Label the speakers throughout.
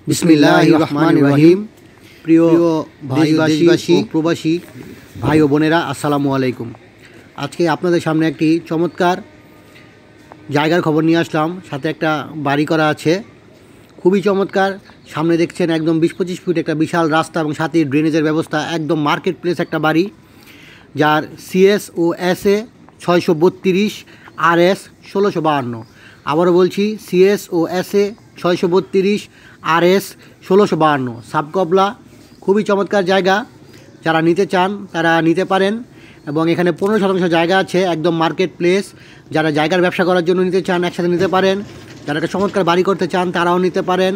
Speaker 1: বিসমিল্লাহির রহমানির রহিম। প্রিয় দেশবাসী ও প্রবাসী ভাই ও বোনেরা, আসসালামু আলাইকুম। আজকে আপনাদের সামনে একটি চমৎকার জায়গার খবর নিয়ে আসলাম। সাথে একটা বাড়ি করা আছে, খুবই চমৎকার। সামনে দেখছেন একদম 20-25 ফিট একটা বিশাল রাস্তা এবং সাথে ড্রেনেজের ব্যবস্থা। একদম মার্কেট প্লেস একটা বাড়ি, যার CS ও SA 632, RS 1652। আবারও বলছি, CS ও SA 632, RS 1652, সাবকবলা। খুবই চমৎকার জায়গা। যারা নিতে চান তারা নিতে পারেন এবং এখানে 15% জায়গা আছে, একদম মার্কেট প্লেস। যারা জায়গার ব্যবসা করার জন্য নিতে চান একসাথে নিতে পারেন। যারা একটা চমৎকার বাড়ি করতে চান তারাও নিতে পারেন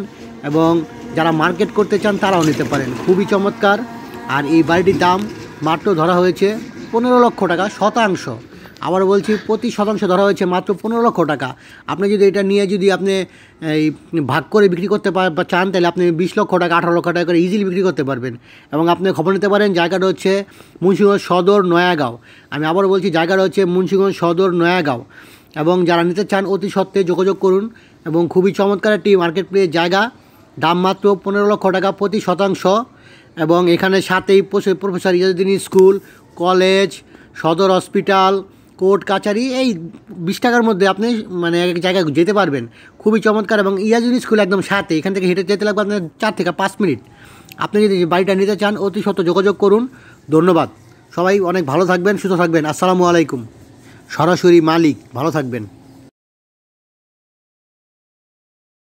Speaker 1: এবং যারা মার্কেট করতে চান তারাও নিতে পারেন। খুবই চমৎকার। আর এই বাড়িটির দাম মাত্র ধরা হয়েছে 15 লক্ষ টাকা শতাংশ। আবার বলছি, প্রতি শতাংশ ধরা হয়েছে মাত্র 15 লক্ষ টাকা। আপনি যদি এটা নিয়ে আপনি এই ভাগ করে বিক্রি করতে চান, তাহলে আপনি 20 লক্ষ টাকা 18 লক্ষ টাকা করে ইজিলি বিক্রি করতে পারবেন। এবং আপনি খবর নিতে পারেন। জায়গাটা হচ্ছে মুন্সিগঞ্জ সদর, নয়াগাঁও। আমি আবারও বলছি, জায়গাটা হচ্ছে মুন্সিগঞ্জ সদর, নয়াগাঁও। এবং যারা নিতে চান অতি সত্ত্বে যোগাযোগ করুন। এবং খুবই চমৎকার একটি মার্কেট প্লেস জায়গা, দাম মাত্র 15 লক্ষ টাকা প্রতি শতাংশ। এবং এখানে সাথেই প্রফেসর ইয়াজউদ্দিন স্কুল, কলেজ, সদর হসপিটাল, কোর্ট কাছারি, এই 20 টাকার মধ্যে আপনি এক জায়গায় যেতে পারবেন। খুবই চমৎকার। এবং ইয়াজউদ্দিন স্কুল একদম সাথে, এখান থেকে হেঁটে যেতে লাগবে আপনার 4 থেকে 5 মিনিট। আপনি যদি বাড়িটা নিতে চান অতি সত্ত্বর যোগাযোগ করুন। ধন্যবাদ। সবাই অনেক ভালো থাকবেন, সুস্থ থাকবেন। আসসালামু আলাইকুম। সরাসরি মালিক, ভালো থাকবেন।